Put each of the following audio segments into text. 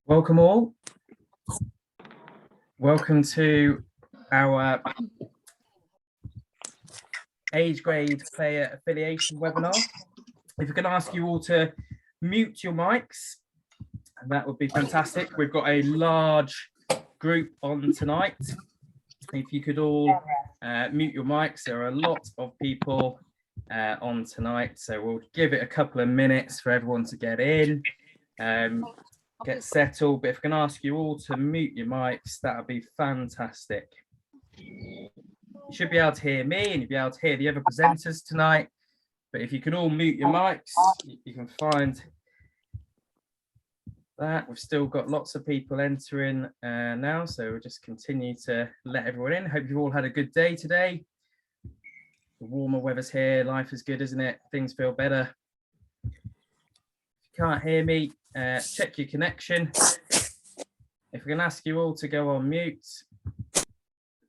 Welcome all. Welcome to our age grade player affiliation webinar. If we can ask you all to mute your mics, that would be fantastic. We've got a large group on tonight. If you could all mute your mics, there are a lot of people on tonight, so we'll give it a couple of minutes for everyone to get in. Get settled, but if I can ask you all to mute your mics, that would be fantastic. You should be able to hear me and you'll be able to hear the other presenters tonight, but if you can all mute your mics, you can find that. We've still got lots of people entering now, so we'll just continue to let everyone in. Hope you've all had a good day today. The warmer weather's here, life is good, isn't it? Things feel better. If you can't hear me, check your connection. If we can ask you all to go on mute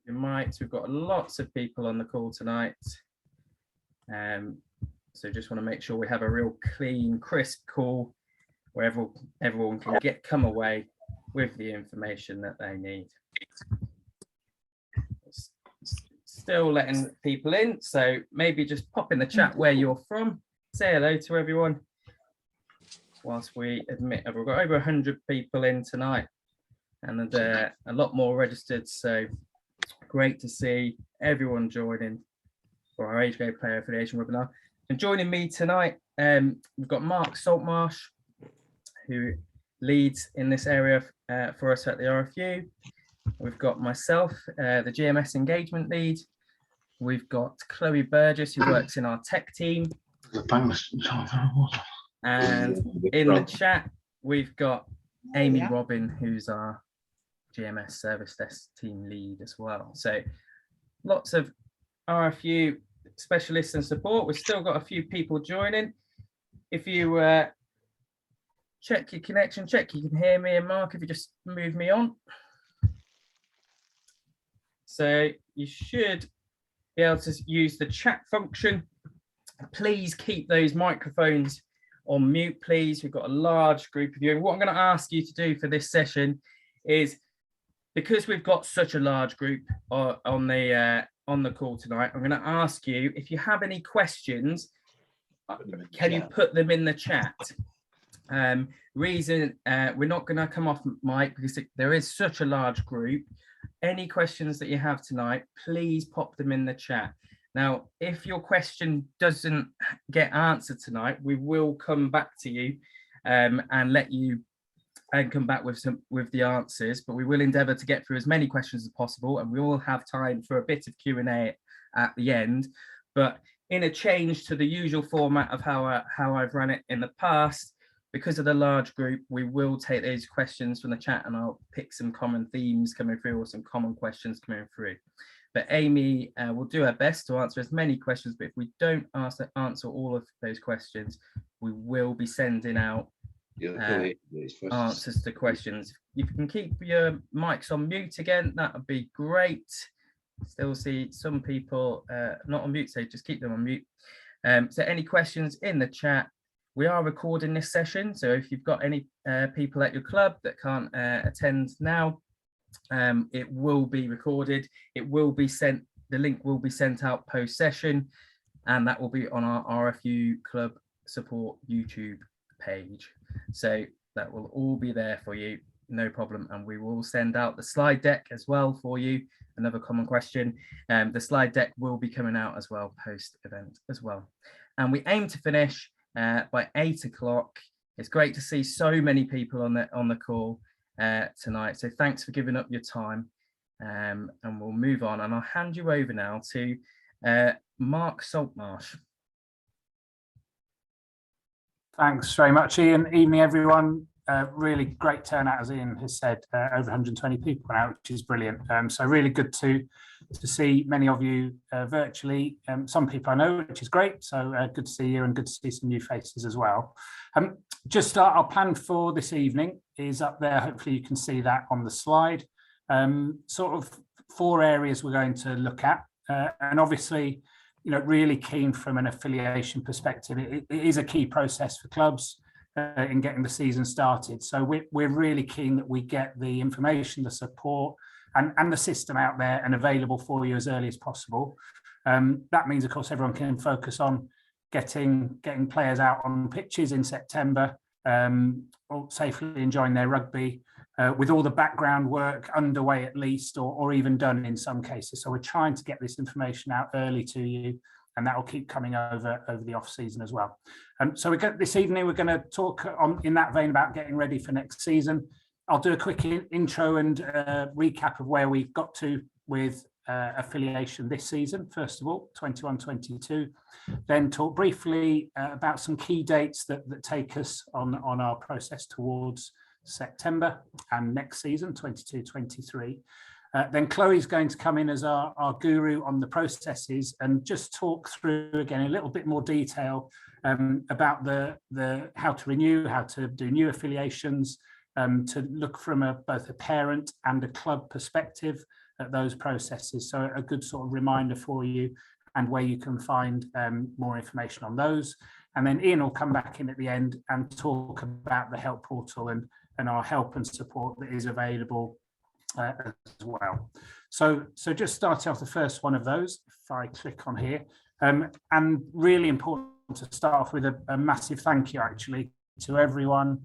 your mics, we've got lots of people on the call tonight, so just want to make sure we have a real clean, crisp call where everyone can come away with the information that they need. Still letting people in, so maybe just pop in the chat where you're from, say hello to everyone whilst we admit we've got over 100 people in tonight and a lot more registered, so great to see everyone joining for our age grade player affiliation webinar. And joining me tonight, we've got Mark Saltmarsh, who leads in this area for us at the RFU. We've got myself, the GMS engagement lead. We've got Chloe Burgess, who works in our tech team. And in the chat, we've got Amy Robin, who's our GMS service desk team lead as well. So lots of RFU specialists and support. We've still got a few people joining. If you check your connection, check you can hear me, and Mark, if you just move me on. So you should be able to use the chat function. Please keep those microphones on mute, please. We've got a large group of you. And what I'm going to ask you to do for this session is, because we've got such a large group on the call tonight, I'm going to ask you, if you have any questions, can you put them in the chat? We're not going to come off mic because there is such a large group. Any questions that you have tonight, please pop them in the chat. Now, if your question doesn't get answered tonight, we will come back to you and let you come back with the answers, but we will endeavour to get through as many questions as possible, and we will have time for a bit of Q&A at the end. But in a change to the usual format of how I've run it in the past, because of the large group, we will take those questions from the chat and I'll pick some common themes coming through or some common questions coming through. But Amy will do her best to answer as many questions, but if we don't answer all of those questions, we will be sending out answers to questions. If you can keep your mics on mute again, that would be great. Still see some people not on mute, so just keep them on mute. So any questions in the chat. We are recording this session, so if you've got any people at your club that can't attend now, it will be recorded. It will be sent, the link will be sent out post session, and that will be on our RFU Club Support YouTube page. So that will all be there for you, no problem. And we will send out the slide deck as well for you. Another common question. The slide deck will be coming out as well post event as well. And we aim to finish by 8 o'clock. It's great to see so many people on the call tonight, so thanks for giving up your time, and we'll move on, and I'll hand you over now to Mark Saltmarsh. Thanks very much, Ian. Evening, everyone. Really great turnout, as Ian has said, over 120 people now, which is brilliant. So really good to see many of you virtually. Some people I know, which is great. So good to see you and good to see some new faces as well. Just our plan for this evening is up there. Hopefully you can see that on the slide. Sort of 4 areas we're going to look at. And obviously, you know, really keen from an affiliation perspective. It is a key process for clubs. in getting the season started. So we're really keen that we get the information, the support, and the system out there and available for you as early as possible. That means, of course, everyone can focus on getting players out on pitches in September, or safely enjoying their rugby, with all the background work underway at least, or even done in some cases. So we're trying to get this information out early to you, and that will keep coming over the off season as well. So this evening we're going to talk in that vein about getting ready for next season. I'll do a quick intro and recap of where we've got to with affiliation this season, first of all, 21-22. Then talk briefly about some key dates that take us on our process towards September and next season, 22-23. Then Chloe's going to come in as our guru on the processes and just talk through again a little bit more detail about the how to renew, how to do new affiliations, to look from both a parent and a club perspective at those processes. So a good sort of reminder for you and where you can find more information on those. And then Ian will come back in at the end and talk about the help portal and our help and support that is available as well. So just starting off the first one of those, if I click on here, and really important to start off with a massive thank you actually to everyone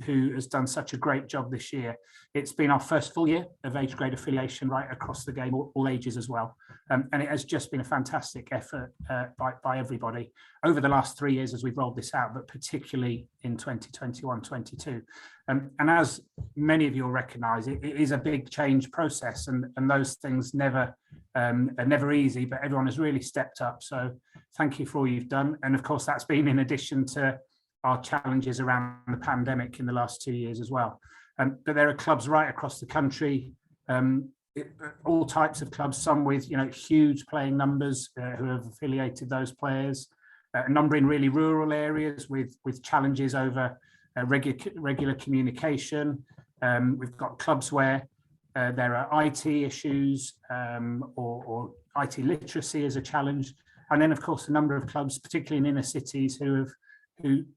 who has done such a great job this year. It's been our first full year of age grade affiliation right across the game, all ages as well. And it has just been a fantastic effort by everybody over the last 3 years as we've rolled this out, but particularly in 2021-22. And as many of you will recognise, it is a big change process, and those things are never easy, but everyone has really stepped up. So thank you for all you've done. And of course, that's been in addition to our challenges around the pandemic in the last 2 years as well. But there are clubs right across the country, all types of clubs, some with huge playing numbers who have affiliated those players, a number in really rural areas with challenges over regular communication. We've got clubs where there are IT issues or IT literacy is a challenge. And then, of course, a number of clubs, particularly in inner cities, who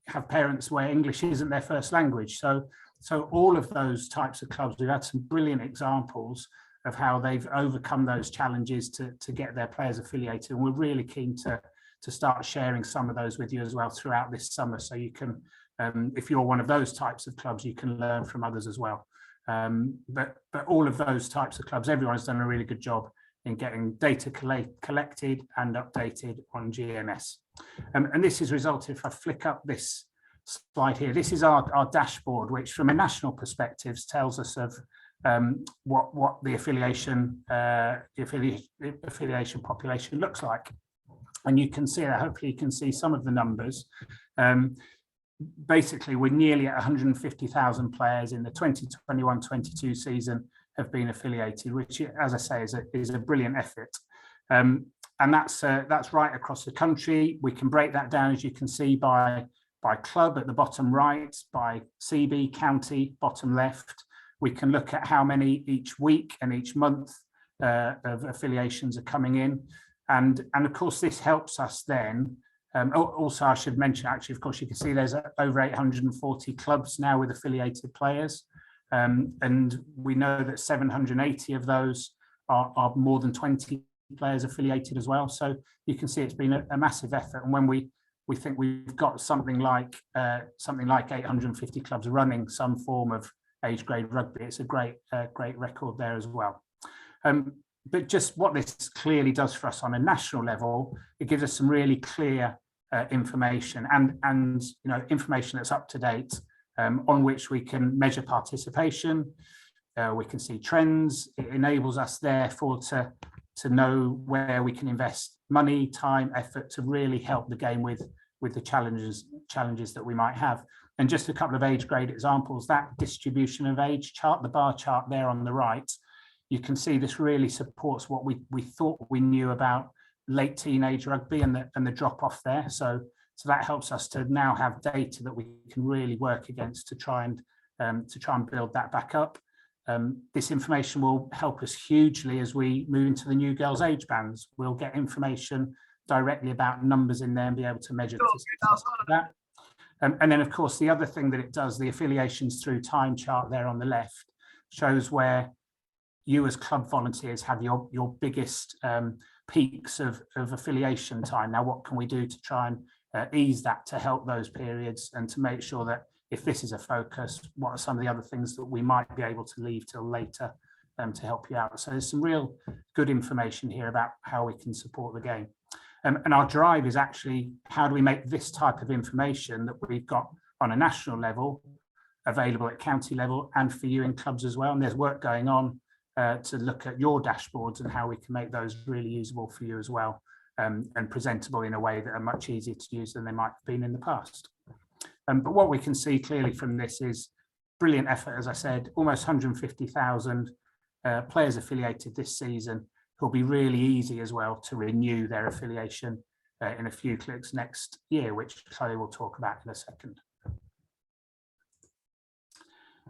have parents where English isn't their first language. So all of those types of clubs, we've had some brilliant examples of how they've overcome those challenges to get their players affiliated. And we're really keen to start sharing some of those with you as well throughout this summer. So you can, if you're one of those types of clubs, you can learn from others as well. But all of those types of clubs, everyone's done a really good job in getting data collected and updated on GMS. And this has resulted, if I flick up this slide here, this is our dashboard, which from a national perspective tells us of what the affiliation population looks like. And you can see that, hopefully you can see some of the numbers. Basically, we're nearly at 150,000 players in the 2021-22 season have been affiliated, which, as I say, is a brilliant effort. And that's right across the country. We can break that down, as you can see, by club at the bottom right, by CB, county, bottom left. We can look at how many each week and each month of affiliations are coming in. And of course, this helps us then. Also, I should mention, actually, of course, you can see there's over 840 clubs now with affiliated players. And we know that 780 of those are more than 20 players affiliated as well. So you can see it's been a massive effort. And when we think we've got something like 850 clubs running some form of age grade rugby, it's a great record there as well. But just what this clearly does for us on a national level, it gives us some really clear information and information that's up to date, on which we can measure participation. We can see trends. It enables us therefore to know where we can invest money, time, effort to really help the game with the challenges that we might have. And just a couple of age grade examples, that distribution of age chart, the bar chart there on the right, you can see this really supports what we thought we knew about late teenage rugby and the drop off there. So that helps us to now have data that we can really work against to try and build that back up. This information will help us hugely as we move into the new girls age bands. We'll get information directly about numbers in there and be able to measure that. And then, of course, the other thing that it does, the affiliations through time chart there on the left, shows where you as club volunteers have your biggest peaks of affiliation time. Now, what can we do to try and ease that, to help those periods, and to make sure that if this is a focus, what are some of the other things that we might be able to leave till later to help you out? So there's some real good information here about how we can support the game. And our drive is actually, how do we make this type of information that we've got on a national level available at county level and for you in clubs as well? And there's work going on to look at your dashboards and how we can make those really usable for you as well, and presentable in a way that are much easier to use than they might have been in the past. But what we can see clearly from this is brilliant effort, as I said, almost 150,000 players affiliated this season. Will be really easy as well to renew their affiliation in a few clicks next year, which Chloe will talk about in a second.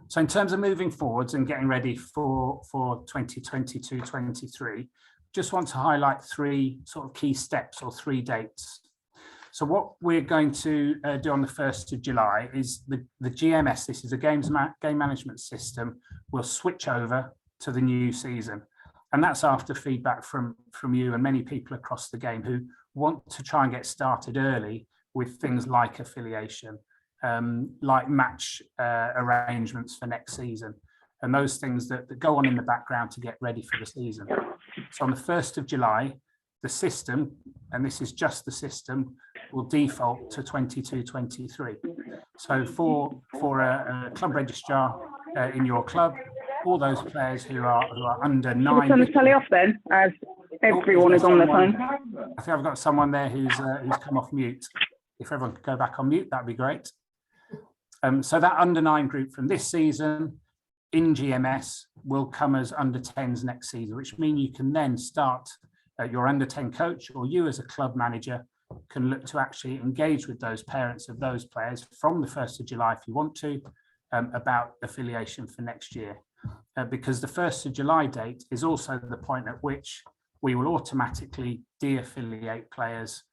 So in terms of moving forwards and getting ready for 2022-23, just want to highlight three sort of key steps or 3 dates. So what we're going to do on the 1st of July is the GMS, this is a game management system, will switch over to the new season. And that's after feedback from you and many people across the game who want to try and get started early with things like affiliation, like match arrangements for next season, and those things that go on in the background to get ready for the season. So on the 1st of July, the system, and this is just the system, will default to 22-23. So for a club registrar in your club, all those players who are under 9. Should we turn the telly off then, as everyone is on their phone? I think I've got someone there who's come off mute. If everyone could go back on mute, that'd be great. So that under 9 group from this season in GMS will come as under 10s next season, which means you can then start your under 10 coach, or you as a club manager can look to actually engage with those parents of those players from the 1st of July if you want to, about affiliation for next year. Because the 1st of July date is also the point at which we will automatically de-affiliate players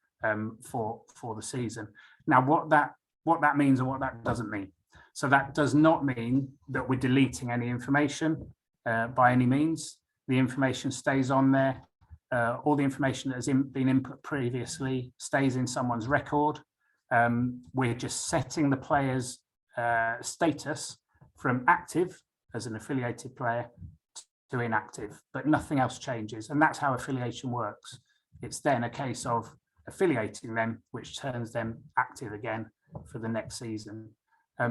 for the season. Now, what that means and what that doesn't mean. So that does not mean that we're deleting any information by any means. The information stays on there. All the information that has been input previously stays in someone's record. We're just setting the player's status from active as an affiliated player to inactive, but nothing else changes. And that's how affiliation works. It's then a case of affiliating them, which turns them active again for the next season.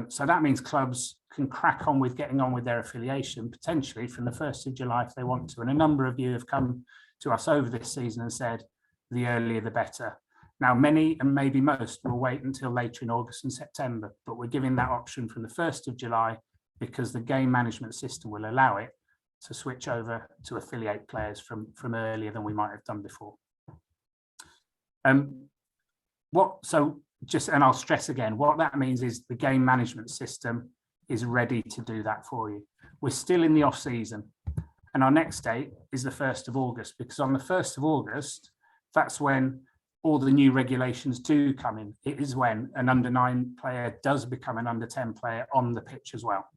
So that means clubs can crack on with getting on with their affiliation potentially from the 1st of July if they want to. And a number of you have come to us over this season and said, the earlier the better. Now, many and maybe most will wait until later in August and September, but we're giving that option from the 1st of July because the game management system will allow it to switch over to affiliate players from earlier than we might have done before. And I'll stress again, what that means is the game management system is ready to do that for you. We're still in the off season, and our next date is the 1st of August, because on the 1st of August, that's when all the new regulations do come in. It is when an under 9 player does become an under 10 player on the pitch as well.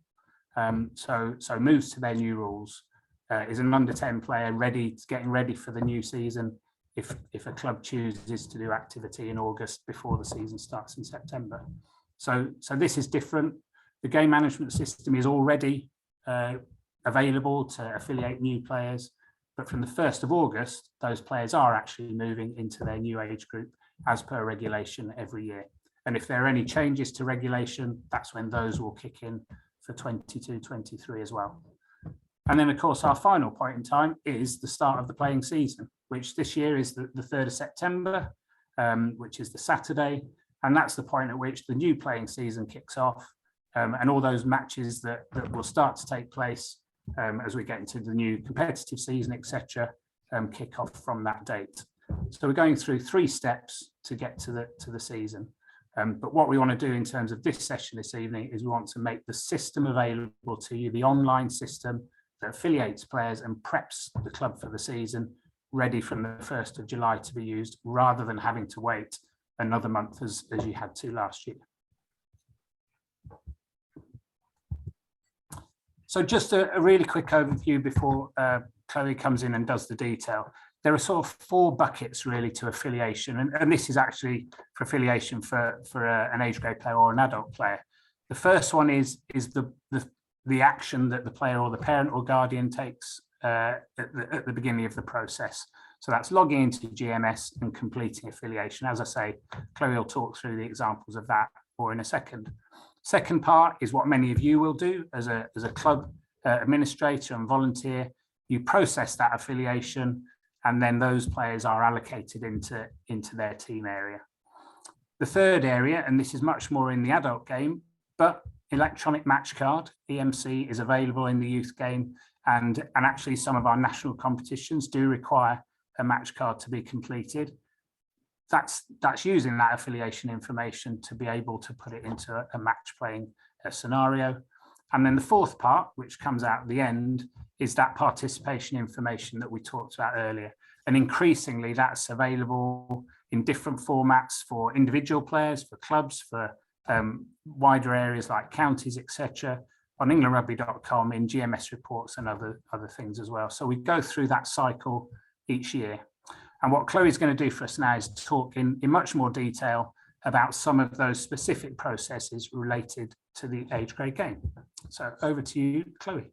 So moves to their new rules, is an under 10 player getting ready for the new season if a club chooses to do activity in August before the season starts in September. So this is different. The game management system is already available to affiliate new players, but from the 1st of August, those players are actually moving into their new age group as per regulation every year. And if there are any changes to regulation, that's when those will kick in for 22-23 as well. And then, of course, our final point in time is the start of the playing season, which this year is the 3rd of September, which is the Saturday. And that's the point at which the new playing season kicks off, and all those matches that will start to take place as we get into the new competitive season, etc., kick off from that date. So we're going through 3 steps to get to the season. But what we want to do in terms of this session this evening is we want to make the system available to you, the online system that affiliates players and preps the club for the season, ready from the 1st of July to be used, rather than having to wait another month as you had to last year. So just a really quick overview before Chloe comes in and does the detail. There are sort of 4 buckets really to affiliation, and this is actually for affiliation for an age grade player or an adult player. The first one is the action that the player or the parent or guardian takes at the beginning of the process. So that's logging into GMS and completing affiliation. As I say, Chloe will talk through the examples of that more in a second. Second part is what many of you will do as a club administrator and volunteer. You process that affiliation, and then those players are allocated into their team area. The third area, and this is much more in the adult game, but electronic match card, EMC, is available in the youth game, and actually some of our national competitions do require a match card to be completed. That's using that affiliation information to be able to put it into a match playing scenario. And then the fourth part, which comes out at the end, is that participation information that we talked about earlier. And increasingly that's available in different formats for individual players, for clubs, for wider areas like counties, etc., on englandrugby.com, in GMS reports and other things as well. So we go through that cycle each year. And what Chloe's going to do for us now is talk in much more detail about some of those specific processes related to the age grade game. So over to you, Chloe.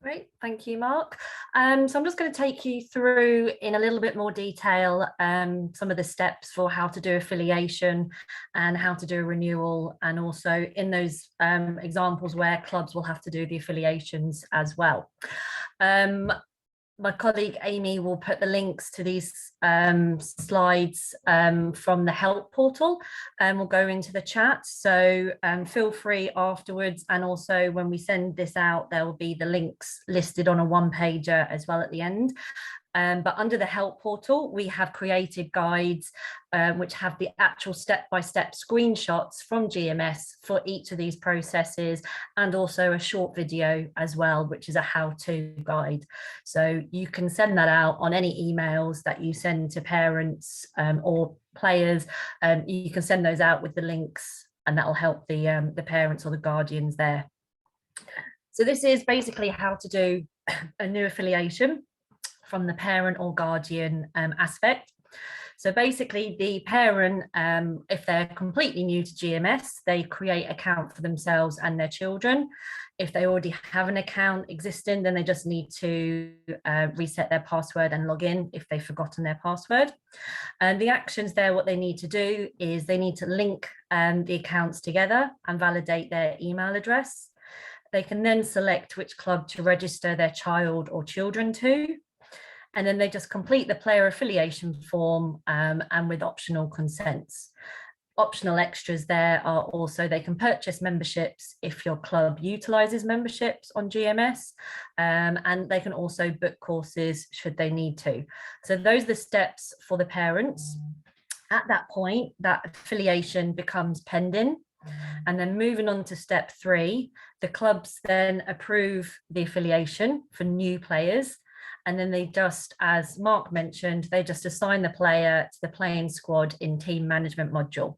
Great, thank you, Mark. So I'm just going to take you through in a little bit more detail some of the steps for how to do affiliation and how to do a renewal, and also in those examples where clubs will have to do the affiliations as well. My colleague Amy will put the links to these slides from the help portal, and we'll go into the chat. So feel free afterwards, and also when we send this out, there will be the links listed on a one-pager as well at the end. But under the help portal, we have created guides which have the actual step-by-step screenshots from GMS for each of these processes, and also a short video as well, which is a how-to guide. So you can send that out on any emails that you send to parents or players. You can send those out with the links, and that will help the parents or the guardians there. So this is basically how to do a new affiliation from the parent or guardian aspect. So basically the parent, if they're completely new to GMS, they create an account for themselves and their children. If they already have an account existing, then they just need to reset their password and log in if they've forgotten their password. And the actions there, what they need to do is they need to link the accounts together and validate their email address. They can then select which club to register their child or children to. And then they just complete the player affiliation form and with optional consents. Optional extras there are also they can purchase memberships if your club utilizes memberships on GMS, and they can also book courses should they need to. So those are the steps for the parents. At that point, that affiliation becomes pending. And then moving on to step 3, the clubs then approve the affiliation for new players. And then they just, as Mark mentioned, they just assign the player to the playing squad in team management module.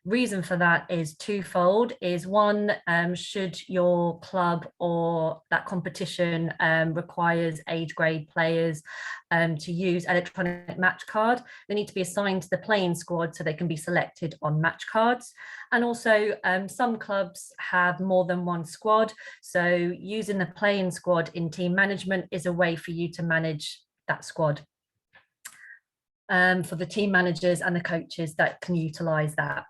Reason for that is twofold. Is one, should your club or that competition requires age grade players to use electronic match card, they need to be assigned to the playing squad so they can be selected on match cards. And also some clubs have more than one squad, so using the playing squad in team management is a way for you to manage that squad for the team managers and the coaches that can utilize that.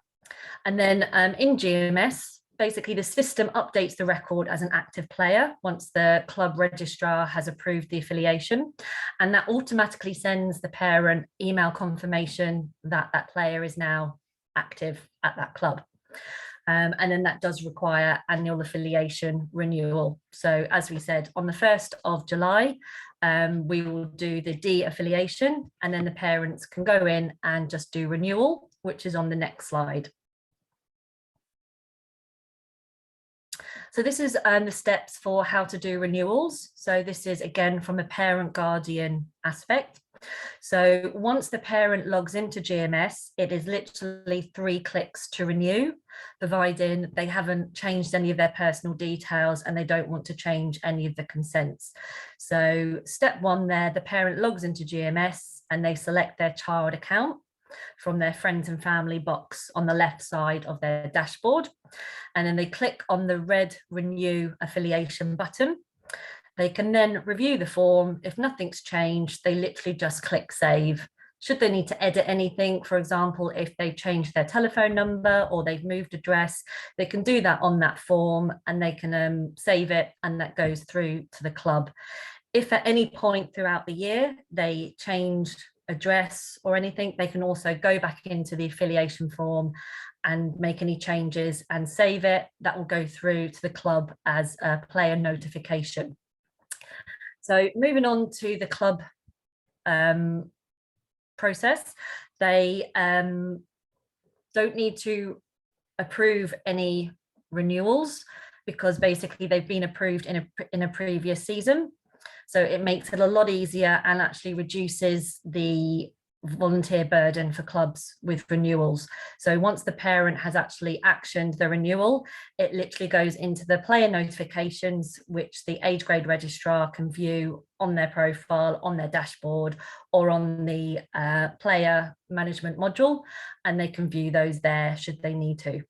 And then in GMS, basically the system updates the record as an active player once the club registrar has approved the affiliation, and that automatically sends the parent email confirmation that that player is now active at that club. And then that does require annual affiliation renewal. So as we said, on the 1st of July, we will do the de-affiliation, and then the parents can go in and just do renewal, which is on the next slide. So this is the steps for how to do renewals. So this is again from a parent guardian aspect. So once the parent logs into GMS, it is literally 3 clicks to renew, providing they haven't changed any of their personal details and they don't want to change any of the consents. So step 1 there, the parent logs into GMS and they select their child account from their friends and family box on the left side of their dashboard. And then they click on the red renew affiliation button. They can then review the form. If nothing's changed, they literally just click save. Should they need to edit anything, for example, if they've changed their telephone number or they've moved address, they can do that on that form and they can save it, and that goes through to the club. If at any point throughout the year they changed address or anything, they can also go back into the affiliation form and make any changes and save it. That will go through to the club as a player notification. So moving on to the club process, they don't need to approve any renewals because basically they've been approved in a previous season. So it makes it a lot easier and actually reduces the volunteer burden for clubs with renewals. So once the parent has actually actioned the renewal, it literally goes into the player notifications, which the age grade registrar can view on their profile, on their dashboard, or on the player management module, and they can view those there should they need to.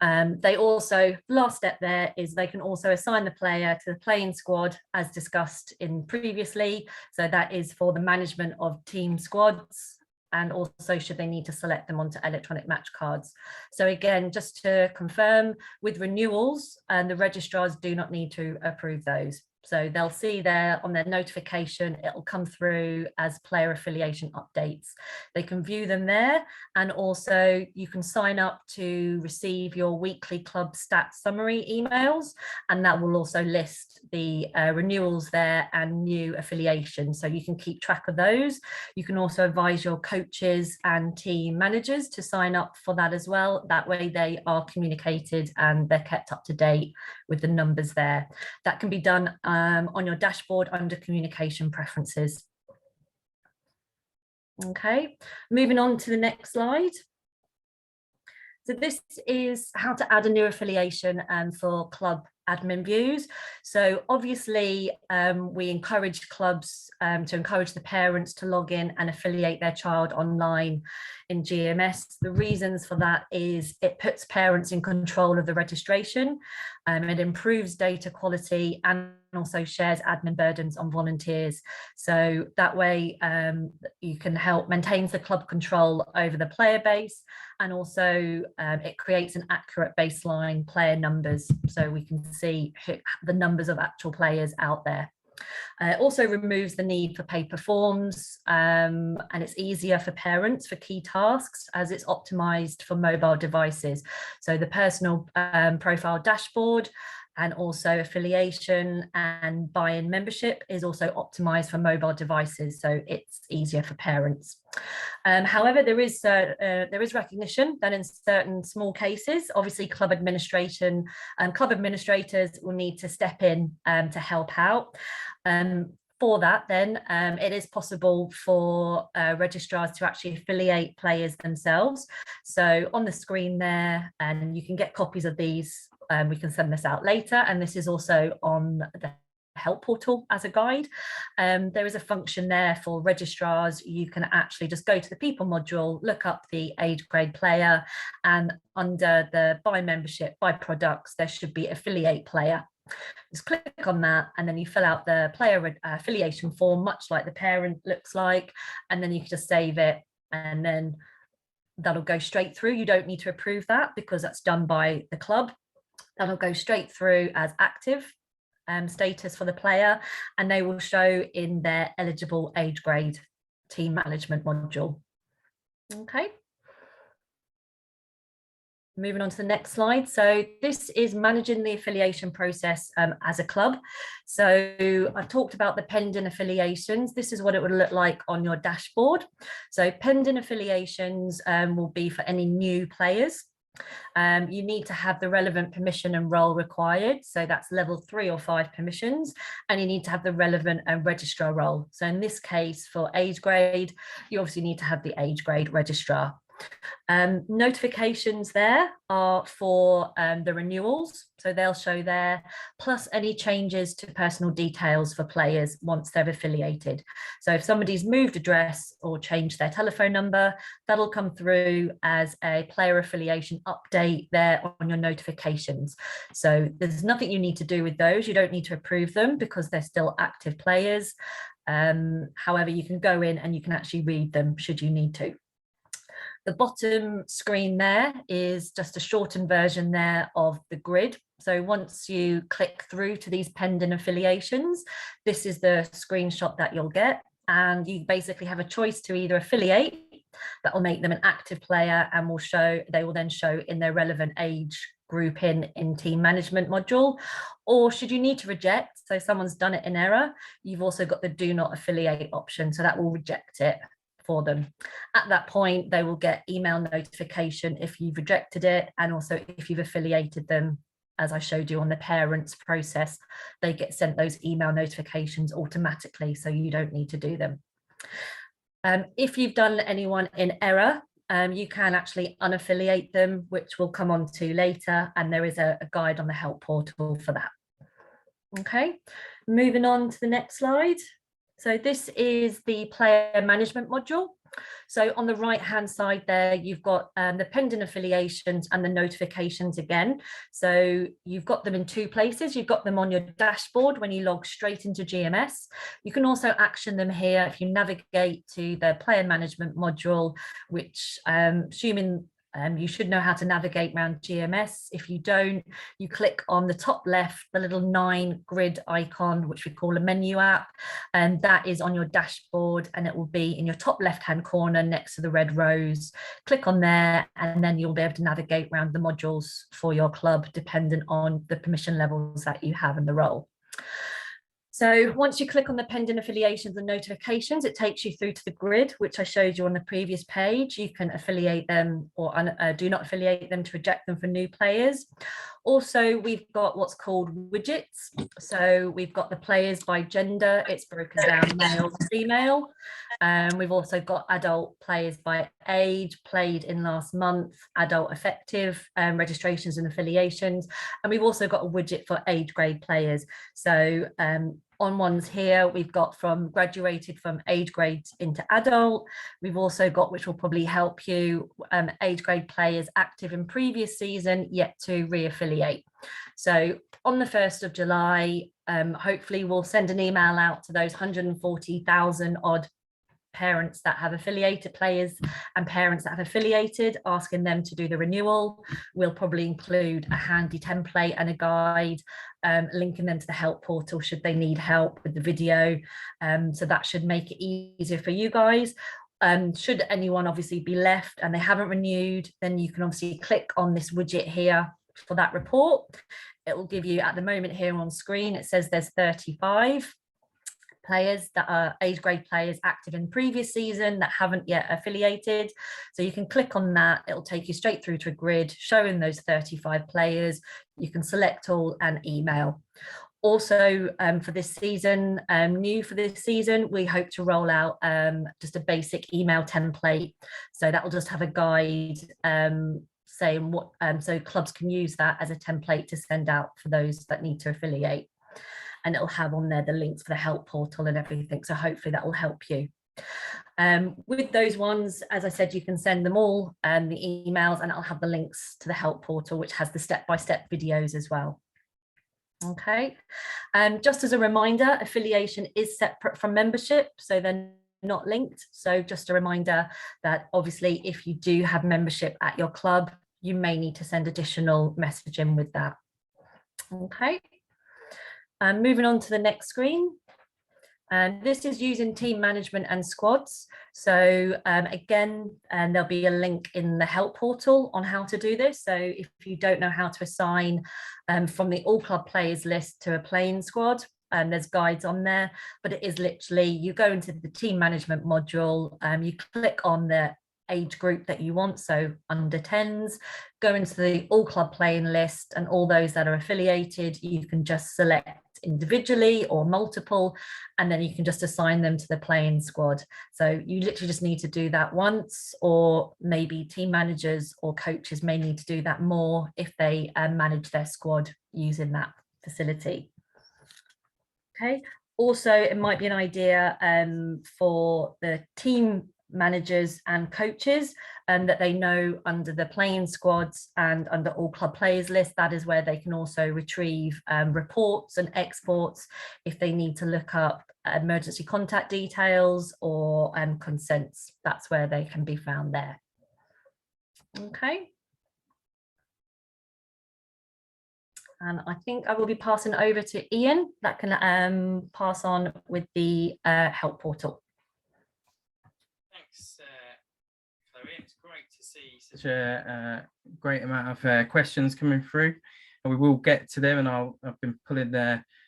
They also, last step there is they can also assign the player to the playing squad as discussed in previously. So that is for the management of team squads, and also should they need to select them onto electronic match cards. So again, just to confirm, with renewals, the registrars do not need to approve those. So they'll see there on their notification, it'll come through as player affiliation updates. They can view them there, and also you can sign up to receive your weekly club stats summary emails, and that will also list the renewals there and new affiliations. So you can keep track of those. You can also advise your coaches and team managers to sign up for that as well. That way they are communicated and they're kept up to date with the numbers there. That can be done on your dashboard under communication preferences. Okay, moving on to the next slide. So this is how to add a new affiliation for club admin views. So obviously we encourage clubs to encourage the parents to log in and affiliate their child online in GMS. The reasons for that is it puts parents in control of the registration, it improves data quality, and also shares admin burdens on volunteers. So that way you can help maintains the club control over the player base, and also it creates an accurate baseline player numbers so we can see the numbers of actual players out there. It also removes the need for paper forms, and it's easier for parents for key tasks as it's optimized for mobile devices. So the personal profile dashboard and also affiliation and buy-in membership is also optimized for mobile devices, so it's easier for parents. However, there is recognition that in certain small cases, obviously club administrators will need to step in to help out. For that, then it is possible for registrars to actually affiliate players themselves. So on the screen there, and you can get copies of these. We can send this out later, and this is also on the help portal as a guide. There is a function there for registrars. You can actually just go to the people module, look up the age grade player, and under the by membership, by products, there should be affiliate player. Just click on that, and then you fill out the player affiliation form, much like the parent looks like, and then you can just save it, and then that'll go straight through. You don't need to approve that because that's done by the club. That'll go straight through as active status for the player, and they will show in their eligible age grade team management module. Okay. Moving on to the next slide. So this is managing the affiliation process as a club. So I've talked about the pending affiliations. This is what it would look like on your dashboard. So pending affiliations will be for any new players. You need to have the relevant permission and role required. So that's level 3 or 5 permissions, and you need to have the relevant registrar role. So in this case, for age grade, you obviously need to have the age grade registrar. Notifications there are for the renewals, so they'll show there, plus any changes to personal details for players once they're affiliated. So if somebody's moved address or changed their telephone number, that'll come through as a player affiliation update there on your notifications. So there's nothing you need to do with those. You don't need to approve them because they're still active players. However, you can go in and you can actually read them should you need to. The bottom screen there is just a shortened version there of the grid. So once you click through to these pending affiliations, this is the screenshot that you'll get. And you basically have a choice to either affiliate, that will make them an active player and they will then show in their relevant age group in team management module. Or should you need to reject, so someone's done it in error, you've also got the do not affiliate option. So that will reject it for them. At that point, they will get email notification if you've rejected it, and also if you've affiliated them, as I showed you on the parents process, they get sent those email notifications automatically, so you don't need to do them. If you've done anyone in error, you can actually unaffiliate them, which we'll come on to later, and there is a guide on the help portal for that. Okay, moving on to the next slide. So this is the player management module. So on the right hand side there, you've got the pending affiliations and the notifications again. So you've got them in 2 places. You've got them on your dashboard when you log straight into GMS. You can also action them here if you navigate to the player management module, which assuming you should know how to navigate around GMS. If you don't, you click on the top left, the little 9 grid icon, which we call a menu app, and that is on your dashboard, and it will be in your top left-hand corner next to the red rose. Click on there, and then you'll be able to navigate around the modules for your club, dependent on the permission levels that you have in the role. So once you click on the pending affiliations and notifications, it takes you through to the grid, which I showed you on the previous page. You can affiliate them or do not affiliate them to reject them for new players. Also, we've got what's called widgets. So we've got the players by gender. It's broken down male, female. We've also got adult players by age, played in last month, adult effective, registrations and affiliations. And we've also got a widget for age grade players. So on ones here, we've got from graduated from age grade into adult. We've also got, which will probably help you, age grade players active in previous season, yet to re-affiliate. So on the 1st of July, hopefully we'll send an email out to those 140,000 odd parents that have affiliated players and parents that have affiliated, asking them to do the renewal. We'll probably include a handy template and a guide, linking them to the help portal should they need help with the video. So that should make it easier for you guys. Should anyone obviously be left and they haven't renewed, then you can obviously click on this widget here for that report. It will give you, at the moment here on screen, it says there's 35 players that are age grade players active in previous season that haven't yet affiliated. So you can click on that, it'll take you straight through to a grid showing those 35 players. You can select all and email. Also for this season, new for this season, we hope to roll out just a basic email template. So that will just have a guide saying what, so clubs can use that as a template to send out for those that need to affiliate. And it'll have on there the links for the help portal and everything. So hopefully that will help you. With those ones, as I said, you can send them all the emails, and I'll have the links to the help portal, which has the step-by-step videos as well. Okay, just as a reminder, affiliation is separate from membership, so they're not linked. So just a reminder that obviously if you do have membership at your club, you may need to send additional messaging with that. Okay. Moving on to the next screen. And this is using team management and squads. So again, there'll be a link in the help portal on how to do this. So if you don't know how to assign from the all club players list to a playing squad, there's guides on there, but it is literally, you go into the team management module, you click on the age group that you want, so under 10s, go into the all club playing list, and all those that are affiliated, you can just select individually or multiple, and then you can just assign them to the playing squad. So you literally just need to do that once, or maybe team managers or coaches may need to do that more if they manage their squad using that facility. Okay. Also, it might be an idea for the team managers and coaches that they know under the playing squads and under all club players list, that is where they can also retrieve reports and exports if they need to look up emergency contact details or consents. That's where they can be found there. Okay. And I think I will be passing over to Ian that can pass on with the help portal. Thanks, Chloe. It's great to see such a great amount of questions coming through, and we will get to them. And I've been pulling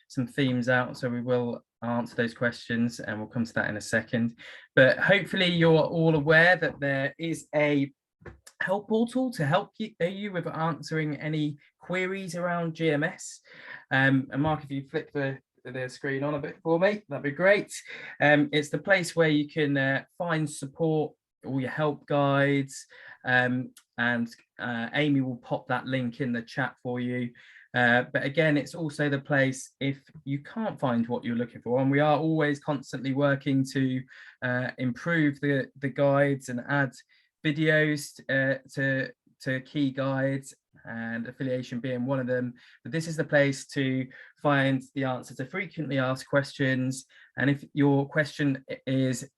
some themes out, so we will answer those questions, and we'll come to that in a second. But hopefully, you're all aware that there is a help portal to help you with answering any queries around GMS. And Mark, if you flick the screen on a bit for me, that'd be great. It's the place where you can find support, all your help guides, and Amy will pop that link in the chat for you. But again, it's also the place if you can't find what you're looking for, and we are always constantly working to improve the guides and add videos to key guides, and affiliation being one of them. But this is the place to find the answer to frequently asked questions, and if your question is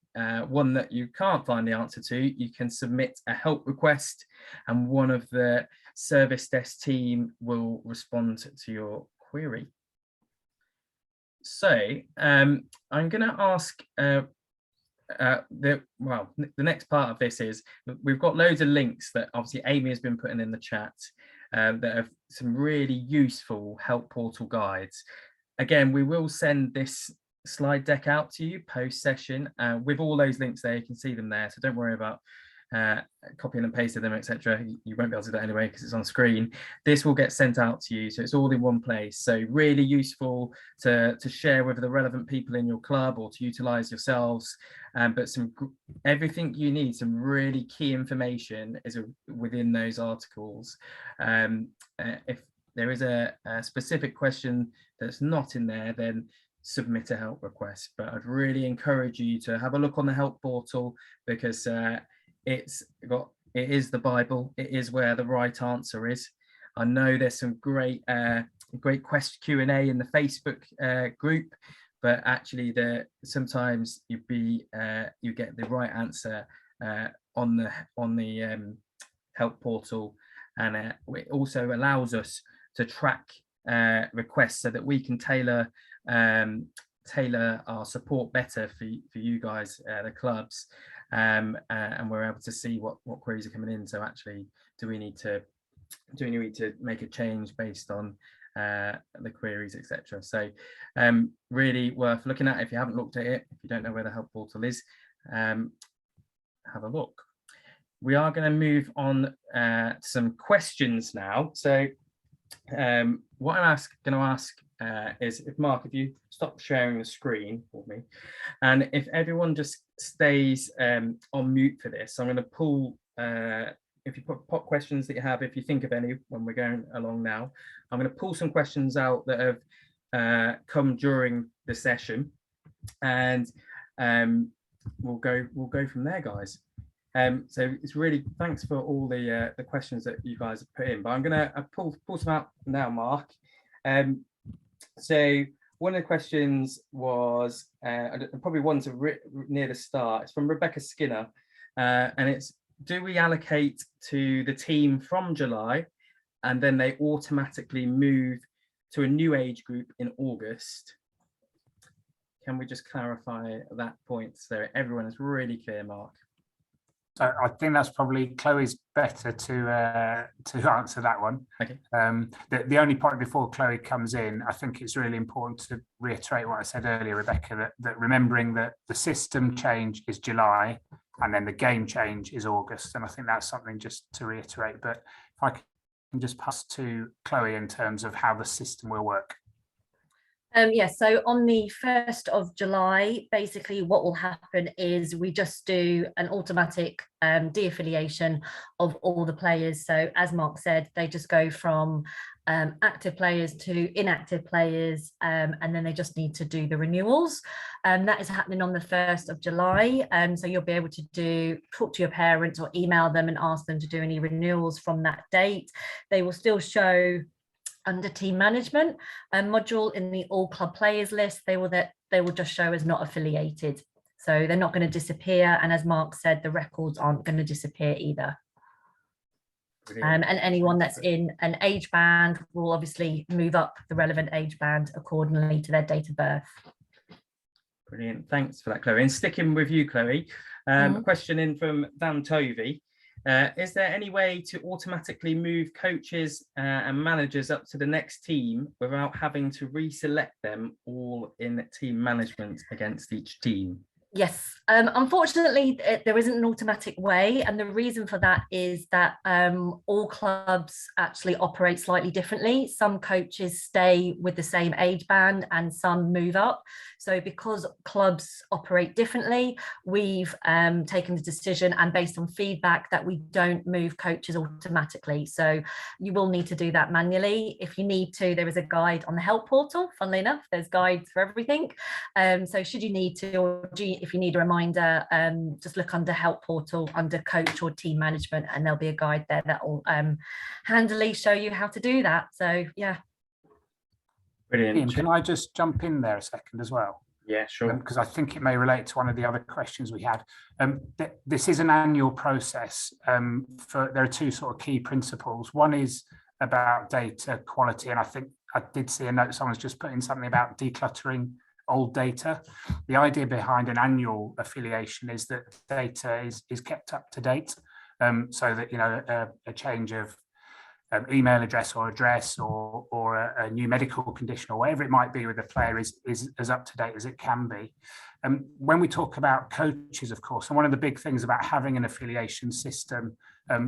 one that you can't find the answer to, you can submit a help request, and one of the service desk team will respond to your query. So I'm going to ask the next part of this is we've got loads of links that obviously Amy has been putting in the chat that have some really useful help portal guides. Again, we will send this slide deck out to you post session with all those links there. You can see them there, so don't worry about copying and pasting them, etc. You won't be able to do that anyway because it's on screen. This will get sent out to you, so it's all in one place. So really useful to share with the relevant people in your club or to utilize yourselves. But everything you need, some really key information is within those articles. If there is a specific question that's not in there, then submit a help request. But I'd really encourage you to have a look on the help portal, because it is the Bible. It is where the right answer is. I know there's some great question Q&A in the Facebook group, but actually sometimes you get the right answer on the help portal, and it also allows us to track requests so that we can tailor our support better for you guys, the clubs. And we're able to see what queries are coming in. So actually, do we need to make a change based on the queries, etc. So really worth looking at. If you haven't looked at it, if you don't know where the help portal is, have a look. We are going to move on to some questions now. So what I'm going to ask is, if Mark, if you stop sharing the screen for me, and if everyone just stays on mute for this, I'm going to pull, if you pop questions that you have, if you think of any when we're going along now, I'm going to pull some questions out that have come during the session, and we'll go from there, guys. So it's really thanks for all the questions that you guys have put in, but I'm going to pull some out now, Mark. So one of the questions was probably one near the start. It's from Rebecca Skinner, and it's, do we allocate to the team from July and then they automatically move to a new age group in August? Can we just clarify that point so everyone is really clear, Mark? So I think that's probably Chloe's better to answer that one. Okay. The only point before Chloe comes in, I think it's really important to reiterate what I said earlier, Rebecca, that remembering that the system change is July, and then the game change is August. And I think that's something just to reiterate. But if I can just pass to Chloe in terms of how the system will work. Yes, so on the 1st of July, basically what will happen is we just do an automatic de-affiliation of all the players. So as Mark said, they just go from active players to inactive players, and then they just need to do the renewals. That is happening on the 1st of July. So you'll be able to talk to your parents or email them and ask them to do any renewals from that date. They will still show under team management module in the all club players list. They will just show as not affiliated, so they're not going to disappear, and as Mark said, the records aren't going to disappear either. And anyone that's in an age band will obviously move up the relevant age band accordingly to their date of birth. Brilliant, thanks for that, Chloe. And sticking with you, Chloe, a question in from Dan Tovey. Is there any way to automatically move coaches and managers up to the next team without having to reselect them all in team management against each team? Yes, unfortunately, there isn't an automatic way. And the reason for that is that all clubs actually operate slightly differently. Some coaches stay with the same age band and some move up. So because clubs operate differently, we've taken the decision, and based on feedback, that we don't move coaches automatically. So you will need to do that manually. If you need to, there is a guide on the help portal. Funnily enough, there's guides for everything. So should you need to, or if you need a reminder, just look under help portal under coach or team management, and there'll be a guide there that will handily show you how to do that. So yeah. Brilliant. Ian, can I just jump in there a second as well? Yeah, sure. Because I think it may relate to one of the other questions we had. This is an annual process. There are two sort of key principles. One is about data quality, and I think I did see a note, someone's just put in something about decluttering old data. The idea behind an annual affiliation is that data is kept up to date, so that, you know, a change of email address or a new medical condition or whatever it might be with the player is as up to date as it can be. When we talk about coaches, of course, and one of the big things about having an affiliation system,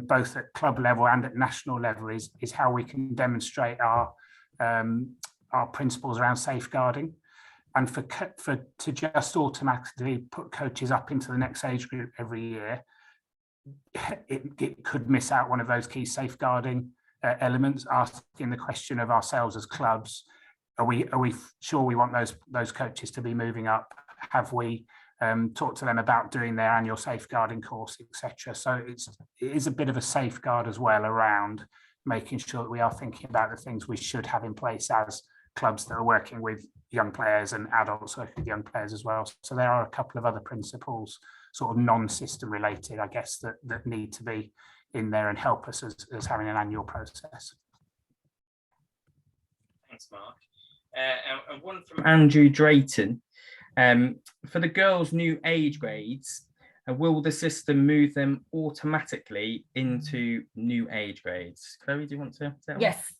both at club level and at national level, is how we can demonstrate our principles around safeguarding. And to just automatically put coaches up into the next age group every year, it could miss out one of those key safeguarding elements, asking the question of ourselves as clubs: are we sure we want those coaches to be moving up? Have we talked to them about doing their annual safeguarding course, etc.? So it is a bit of a safeguard as well around making sure that we are thinking about the things we should have in place as clubs that are working with young players and adults working with young players as well. So there are a couple of other principles, sort of non-system related, I guess, that need to be in there and help us as having an annual process. Thanks, Mark. And one from Andrew Drayton. For the girls' new age grades, will the system move them automatically into new age grades? Chloe, do you want to say that? Yes.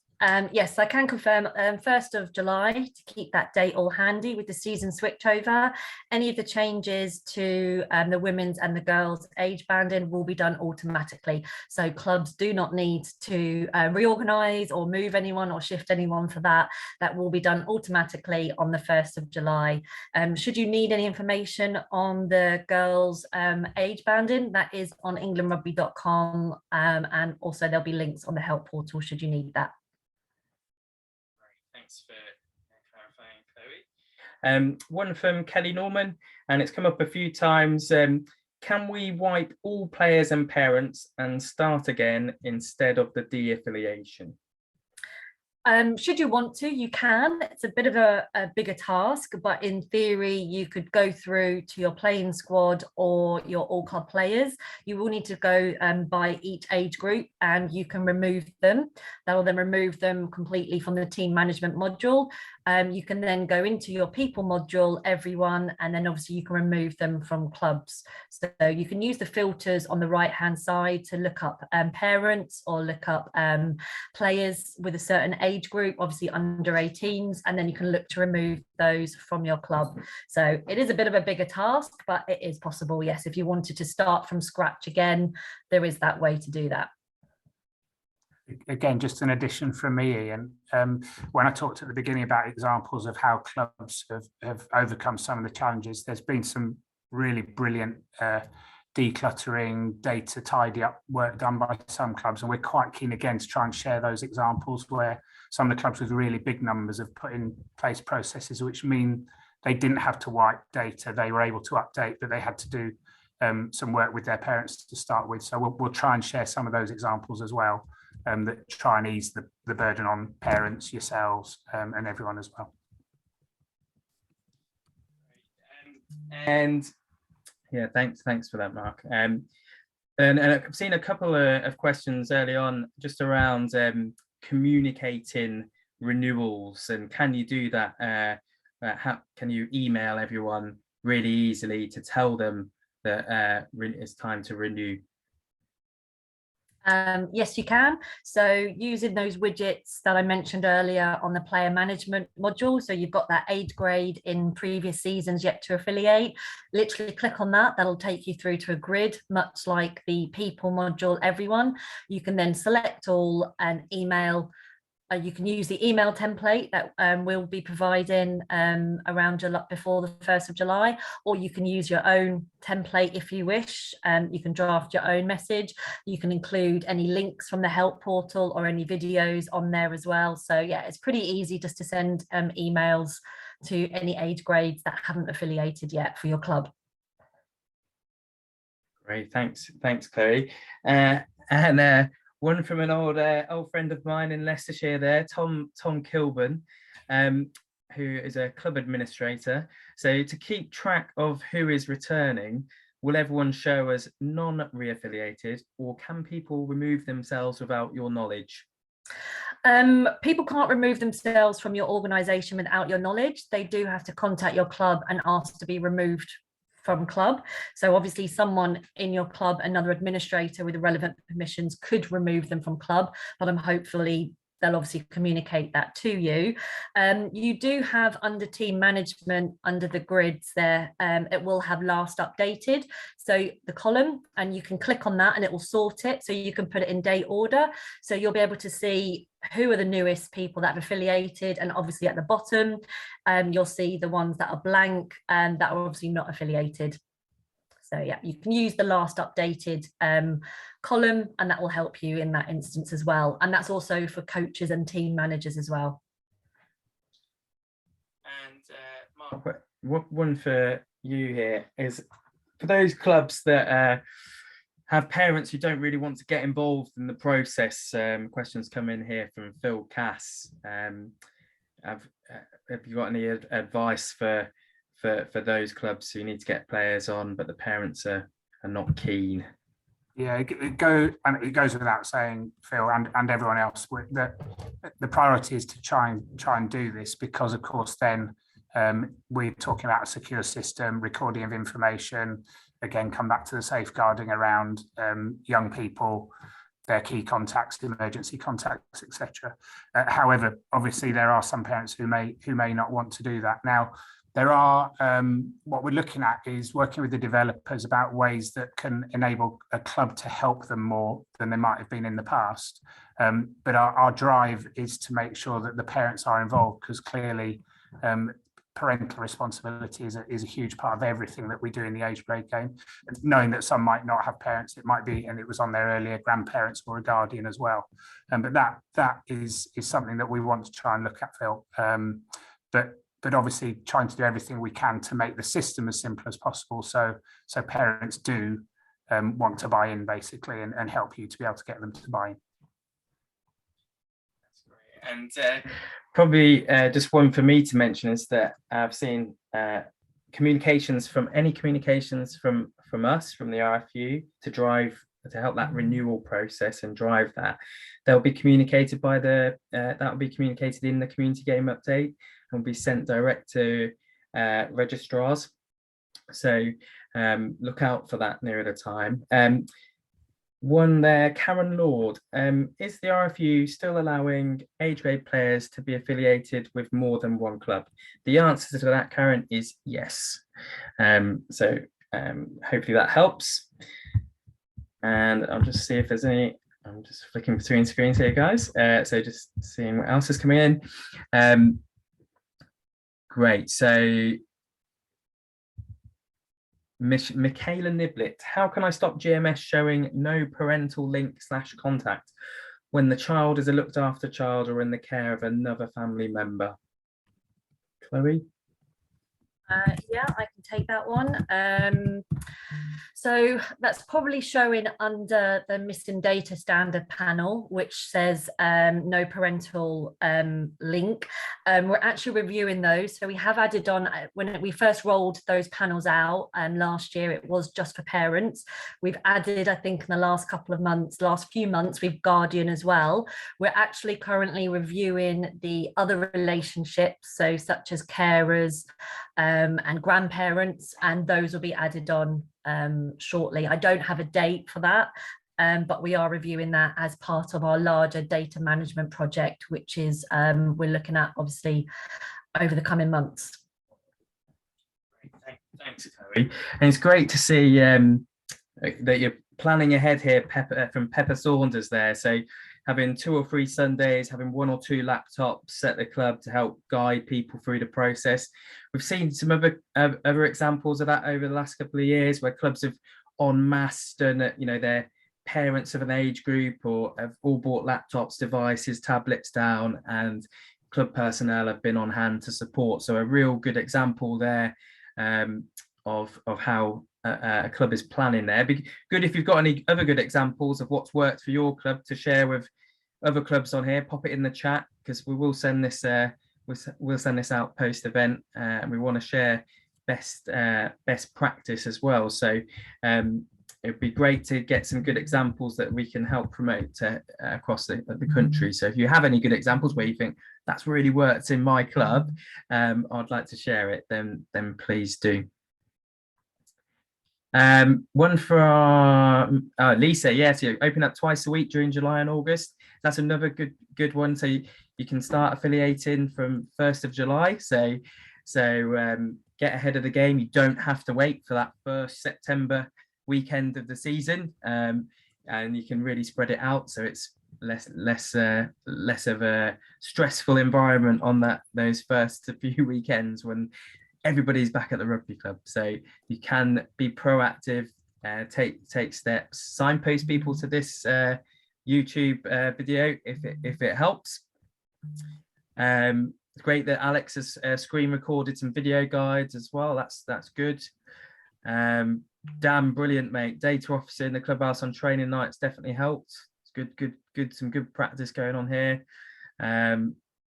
Yes, I can confirm 1st of July, to keep that date all handy with the season switchover. Any of the changes to the women's and the girls' age banding will be done automatically. So clubs do not need to reorganise or move anyone or shift anyone for that. That will be done automatically on the 1st of July. Should you need any information on the girls' age banding, that is on englandrugby.com, and also there'll be links on the help portal should you need that. Thanks for clarifying, Chloe. One from Kelly Norman, and it's come up a few times. Can we wipe all players and parents and start again instead of the de-affiliation? Should you want to, you can. It's a bit of a bigger task, but in theory, you could go through to your playing squad or your all club players. You will need to go by each age group, and you can remove them. That will then remove them completely from the team management module. you can then go into your people module, everyone, and then obviously you can remove them from clubs. So you can use the filters on the right hand side to look up parents, or look up players with a certain age group, obviously under 18s, and then you can look to remove those from your club. So it is a bit of a bigger task, but it is possible, yes. If you wanted to start from scratch again, there is that way to do that. Again, just an addition from me, Ian. When I talked at the beginning about examples of how clubs have overcome some of the challenges, there's been some really brilliant decluttering, data tidy up work done by some clubs, and we're quite keen again to try and share those examples where some of the clubs with really big numbers have put in place processes which mean they didn't have to wipe data, they were able to update, but they had to do some work with their parents to start with. So we'll try and share some of those examples as well, that try and ease the burden on parents, yourselves, and everyone as well. And yeah, thanks for that, Mark. And I've seen a couple of questions early on just around communicating renewals, and can you do that? How can you email everyone really easily to tell them that it's time to renew? Yes, you can. So using those widgets that I mentioned earlier on the player management module, so you've got that age grade in previous seasons yet to affiliate, literally click on that. That'll take you through to a grid, much like the people module, everyone. You can then select all and email. You can use the email template that we'll be providing around before the 1st of July, or you can use your own template if you wish. You can draft your own message. You can include any links from the help portal or any videos on there as well. So yeah, it's pretty easy just to send emails to any age grades that haven't affiliated yet for your club. Great, thanks Chloe. One from an old friend of mine in Leicestershire there, Tom Kilburn, who is a club administrator. So to keep track of who is returning, will everyone show as non-reaffiliated, or can people remove themselves without your knowledge? People can't remove themselves from your organisation without your knowledge. They do have to contact your club and ask to be removed from club. So obviously someone in your club, another administrator with the relevant permissions, could remove them from club, but hopefully they'll obviously communicate that to you. You do have under team management, under the grids there, it will have last updated. So the column, and you can click on that and it will sort it. So you can put it in date order. So you'll be able to see who are the newest people that have affiliated, and obviously at the bottom, you'll see the ones that are blank and that are obviously not affiliated. So yeah, you can use the last updated column, and that will help you in that instance as well. And that's also for coaches and team managers as well. And Mark, one for you here is for those clubs that have parents who don't really want to get involved in the process. Questions come in here from Phil Cass. Have you got any advice for those clubs who need to get players on, but the parents are not keen? Yeah, it goes without saying, Phil, and everyone else, that the priority is to try and do this, because of course then we're talking about a secure system, recording of information. Again, come back to the safeguarding around young people, their key contacts, emergency contacts, etc. However, obviously there are some parents who may not want to do that. Now, there are, what we're looking at is working with the developers about ways that can enable a club to help them more than they might have been in the past. But our drive is to make sure that the parents are involved, because clearly parental responsibility is a huge part of everything that we do in the age grade game. And knowing that some might not have parents, it might be, and it was on there earlier, grandparents or a guardian as well. But that is something that we want to try and look at, Phil. But obviously trying to do everything we can to make the system as simple as possible, so parents do want to buy in, basically, and help you to be able to get them to buy in. That's great. And probably just one for me to mention is that I've seen communications from us, from the RFU, to drive that renewal process and drive that. They'll be communicated by that will be communicated in the community game update and will be sent direct to registrars. So look out for that nearer the time. One there, Karen Lord, is the RFU still allowing age grade players to be affiliated with more than one club? The answer to that, Karen, is yes. So hopefully that helps. And I'll just see if there's any, I'm just flicking between screens here, guys. So just seeing what else is coming in. Great, so Michaela Niblet, how can I stop GMS showing no parental link / contact when the child is a looked after child or in the care of another family member? Chloe? Yeah, I can take that one. So that's probably showing under the missing data standard panel, which says no parental link. We're actually reviewing those. So we have added on, when we first rolled those panels out last year, it was just for parents. We've added, I think in the last few months, we've Guardian as well. We're actually currently reviewing the other relationships, so such as carers, and grandparents, and those will be added on shortly. I don't have a date for that, but we are reviewing that as part of our larger data management project, which is we're looking at obviously over the coming months. Thanks, Chloe. And it's great to see that you're planning ahead here, from Pepper Saunders there. So having 2 or 3 Sundays, having 1 or 2 laptops at the club to help guide people through the process. We've seen some other examples of that over the last couple of years, where clubs have en masse done, their parents of an age group or have all bought laptops, devices, tablets down, and club personnel have been on hand to support. So a real good example there of how a club is planning there. Be good if you've got any other good examples of what's worked for your club to share with other clubs on here. Pop it in the chat, because we will send this we'll send this out post event, and we want to share best practice as well. So it'd be great to get some good examples that we can help promote across the country. So if you have any good examples where you think that's really worked in my club, I'd like to share it, then please do. One from Lisa, yeah, so you open up twice a week during July and August. That's another good one. So you can start affiliating from 1st of July. So get ahead of the game. You don't have to wait for that first September weekend of the season, and you can really spread it out, so it's less of a stressful environment on those first few weekends when everybody's back at the rugby club. So you can be proactive, take steps, signpost people to this YouTube video if it helps. It's great that Alex has screen recorded some video guides as well. That's good. Damn brilliant, mate. Data officer in the clubhouse on training nights definitely helped. It's good, some good practice going on here.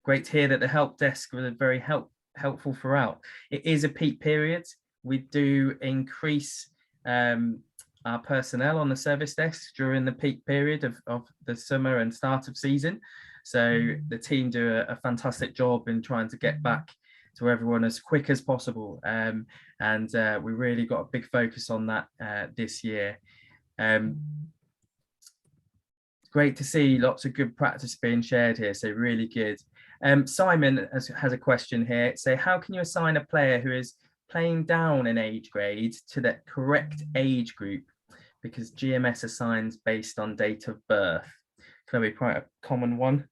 Great to hear that the help desk was very helpful throughout. It is a peak period. We do increase our personnel on the service desk during the peak period of the summer and start of season. So the team do a fantastic job in trying to get back to everyone as quick as possible. And we really got a big focus on that this year. Great to see lots of good practice being shared here, so really good. Simon has a question here. So how can you assign a player who is playing down in age grade to the correct age group? Because GMS assigns based on date of birth. Chloe, quite a common one.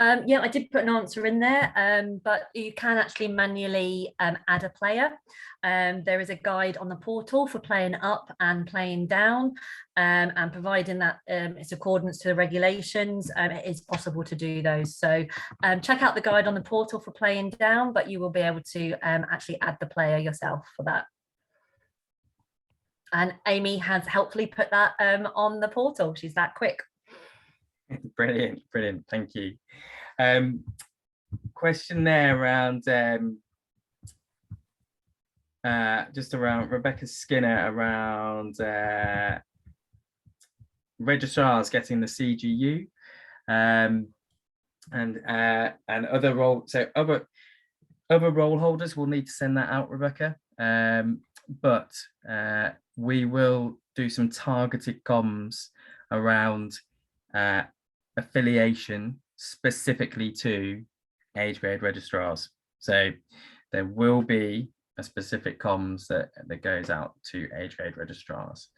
Yeah, I did put an answer in there, but you can actually manually add a player. There is a guide on the portal for playing up and playing down, and providing that it's accordance to the regulations, it is possible to do those. So check out the guide on the portal for playing down, but you will be able to actually add the player yourself for that. And Amy has helpfully put that on the portal. She's that quick. Brilliant, thank you. Question there around just around Rebecca Skinner around registrars getting the CGU, and other other role holders will need to send that out, Rebecca. But we will do some targeted comms around affiliation specifically to age grade registrars. So there will be a specific comms that goes out to age grade registrars,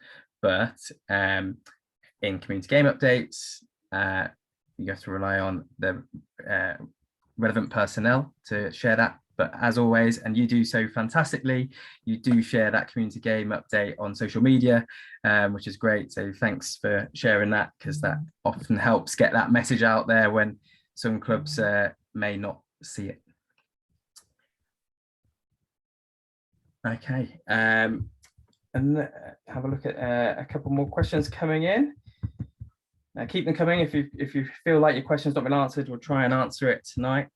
but in community game updates, you have to rely on the relevant personnel to share that. But as always, and you do so fantastically, you do share that community game update on social media, which is great. So thanks for sharing that, because that often helps get that message out there when some clubs may not see it. Okay, and have a look at a couple more questions coming in. Keep them coming. If you feel like your question's not been answered, we'll try and answer it tonight.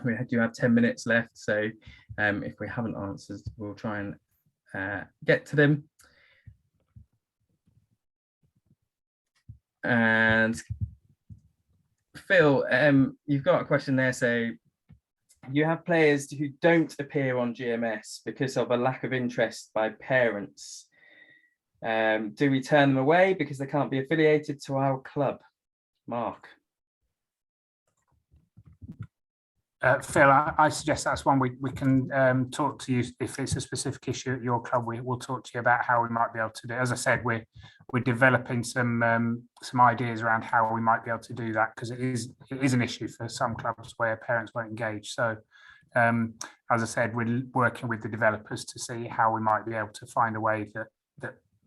We do have 10 minutes left, so if we haven't answered, we'll try and get to them. And Phil, you've got a question there. So you have players who don't appear on GMS because of a lack of interest by parents. Do we turn them away because they can't be affiliated to our club? Mark. Phil, I suggest that's one we can talk to you if it's a specific issue at your club. We'll talk to you about how we might be able to do it. As I said, we're developing some ideas around how we might be able to do that, because it is an issue for some clubs where parents won't engage. So, as I said, we're working with the developers to see how we might be able to find a way that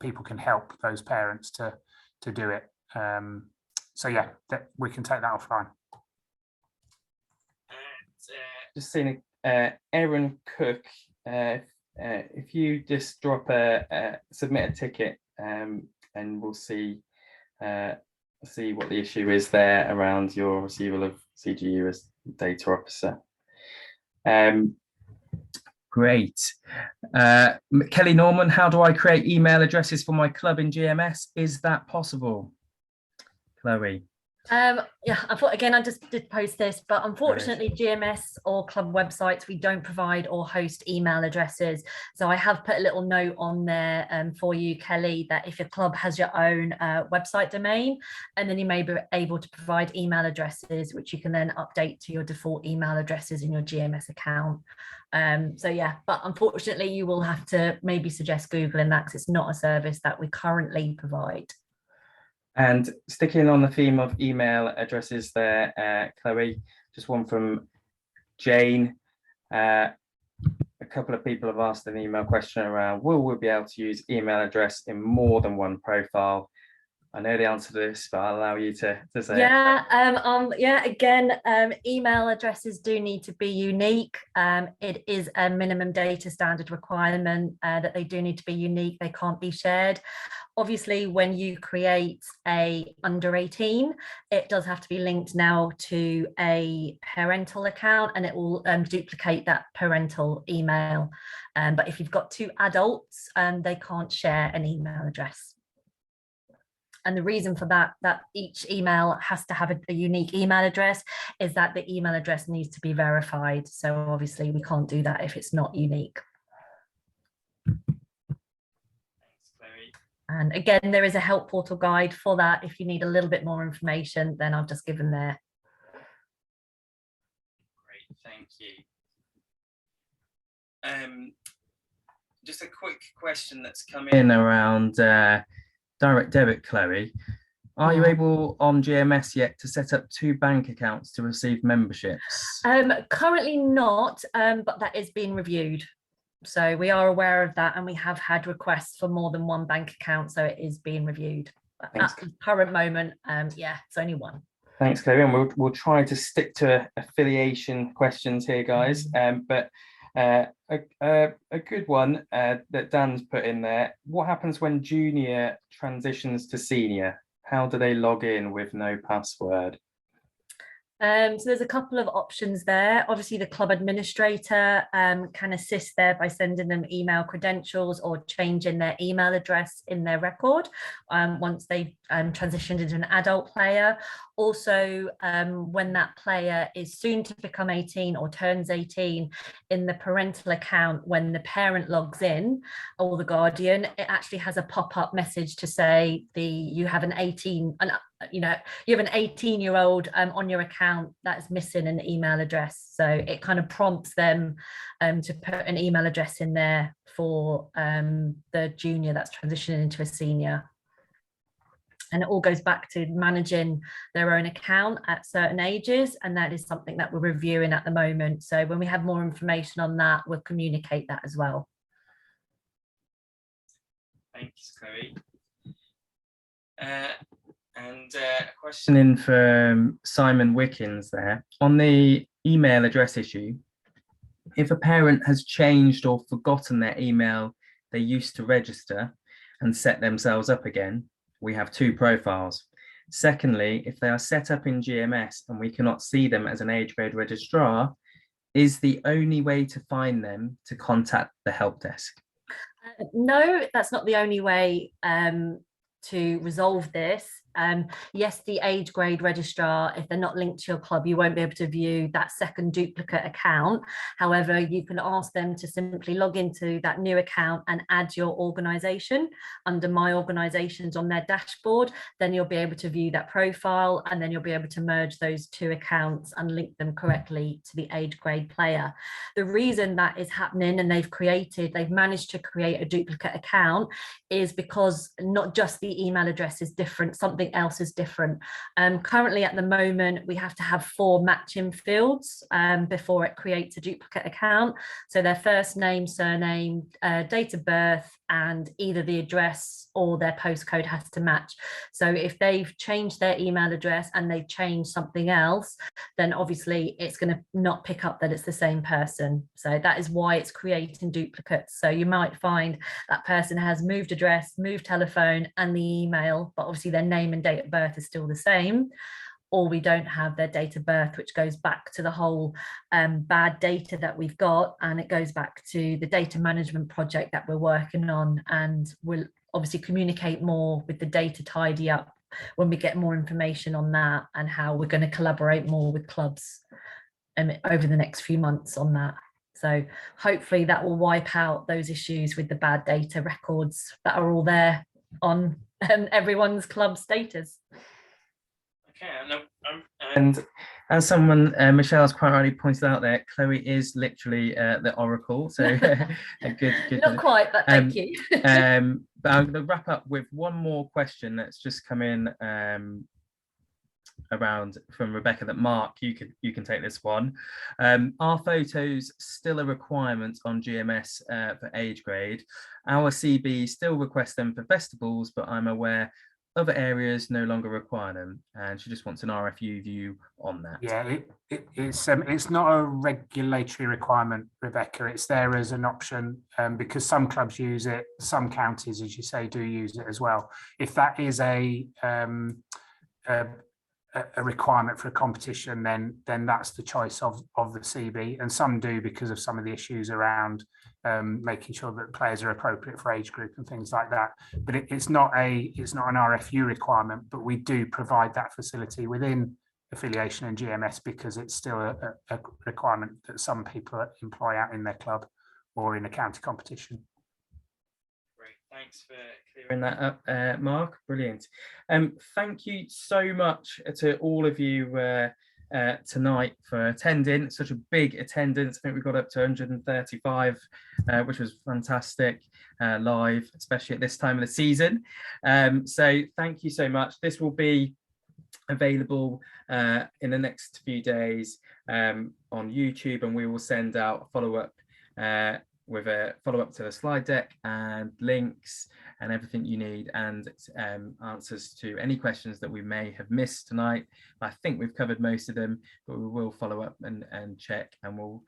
people can help those parents to do it. So yeah, we can take that offline. Just seeing Aaron Cook, if you just drop submit a ticket, and we'll see what the issue is there around your receival of CGU as data officer. Great. Kelly Norman, how do I create email addresses for my club in GMS? Is that possible? Chloe. Yeah, I thought, again, I just did post this, but unfortunately GMS or club websites, we don't provide or host email addresses. So I have put a little note on there for you, Kelly, that if your club has your own website domain, and then you may be able to provide email addresses, which you can then update to your default email addresses in your GMS account. So yeah, but unfortunately you will have to maybe suggest Googling that, because it's not a service that we currently provide. And sticking on the theme of email addresses there, Chloe, just one from Jane. A couple of people have asked an email question around, will we be able to use email address in more than one profile? I know the answer to this, but I'll allow you to say it. Yeah, again, email addresses do need to be unique. It is a minimum data standard requirement that they do need to be unique. They can't be shared. Obviously, when you create a under 18, it does have to be linked now to a parental account, and it will duplicate that parental email. But if you've got 2 adults, they can't share an email address. And the reason for that each email has to have a unique email address, is that the email address needs to be verified. So obviously we can't do that if it's not unique. And again, there is a help portal guide for that. If you need a little bit more information, then I've just given there. Great, thank you. Just a quick question that's come in around direct debit, Chloe. Are you able on GMS yet to set up 2 bank accounts to receive memberships? Currently not, but that is being reviewed. So we are aware of that, and we have had requests for more than 1 bank account, so it is being reviewed. Thanks. At the current moment, yeah, it's only 1. Thanks, Chloe, and we'll try to stick to affiliation questions here, guys. But a good one that Dan's put in there: what happens when junior transitions to senior? How do they log in with no password? So there's a couple of options there. Obviously, the club administrator can assist there by sending them email credentials or changing their email address in their record once they've transitioned into an adult player. Also, when that player is soon to become 18 or turns 18, in the parental account, when the parent logs in or the guardian, it actually has a pop-up message to say you have an 18-year-old on your account that's missing an email address. So it kind of prompts them to put an email address in there for the junior that's transitioning into a senior. And it all goes back to managing their own account at certain ages. And that is something that we're reviewing at the moment. So when we have more information on that, we'll communicate that as well. Thanks, Chloe. And a question in for Simon Wickens there. On the email address issue, if a parent has changed or forgotten their email they used to register and set themselves up again, we have two profiles. Secondly, if they are set up in GMS and we cannot see them as an age grade registrar, is the only way to find them to contact the help desk? No, that's not the only way to resolve this. Yes, the age grade registrar, if they're not linked to your club, you won't be able to view that second duplicate account. However, you can ask them to simply log into that new account and add your organisation under My Organisations on their dashboard. Then you'll be able to view that profile, and then you'll be able to merge those two accounts and link them correctly to the age grade player. The reason that is happening, and they've managed to create a duplicate account, is because not just the email address is different, something else is different. Currently at the moment, we have to have 4 matching fields before it creates a duplicate account. So their first name, surname, date of birth, and either the address or their postcode has to match. So if they've changed their email address and they've changed something else, then obviously it's going to not pick up that it's the same person. So that is why it's creating duplicates. So you might find that person has moved address, moved telephone, and the email, but obviously their name and date of birth is still the same. Or we don't have their date of birth, which goes back to the whole bad data that we've got. And it goes back to the data management project that we're working on. And we'll obviously communicate more with the data tidy up when we get more information on that, and how we're going to collaborate more with clubs over the next few months on that. So hopefully that will wipe out those issues with the bad data records that are all there on everyone's club status. Okay, and as someone, Michelle's quite rightly pointed out there, Chloe is literally the oracle. So good. Not quite, but thank you. But I'm going to wrap up with one more question that's just come in around from Rebecca. That Mark, you can take this one. Are photos still a requirement on GMS for age grade? Our CB still requests them for festivals, but I'm aware other areas no longer require them, and she just wants an RFU view on that. Yeah, it's not a regulatory requirement, Rebecca. It's there as an option because some clubs use it, some counties, as you say, do use it as well. If that is a requirement for a competition, then that's the choice of the CB, and some do because of some of the issues around making sure that players are appropriate for age group and things like that. But it's not an RFU requirement, but we do provide that facility within affiliation and GMS because it's still a requirement that some people employ out in their club or in a county competition. Great, thanks for clearing that up, Mark. Brilliant. Thank you so much to all of you tonight for attending. Such a big attendance. I think we got up to 135, which was fantastic live, especially at this time of the season. So thank you so much. This will be available in the next few days on YouTube, and we will send out a follow-up with a follow-up to the slide deck and links and everything you need, and answers to any questions that we may have missed tonight. I think we've covered most of them, but we will follow up and check, and we'll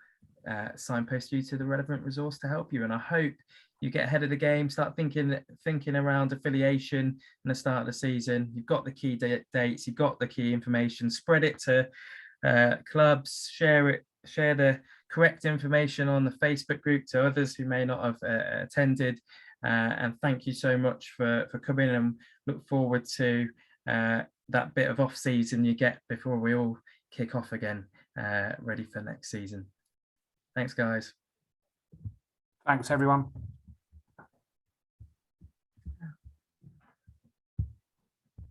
signpost you to the relevant resource to help you. And I hope you get ahead of the game, start thinking around affiliation and the start of the season. You've got the key dates, you've got the key information, spread it to clubs, share the correct information on the Facebook group to others who may not have attended. And thank you so much for coming, and look forward to that bit of off season you get before we all kick off again, ready for next season. Thanks, guys. Thanks, everyone.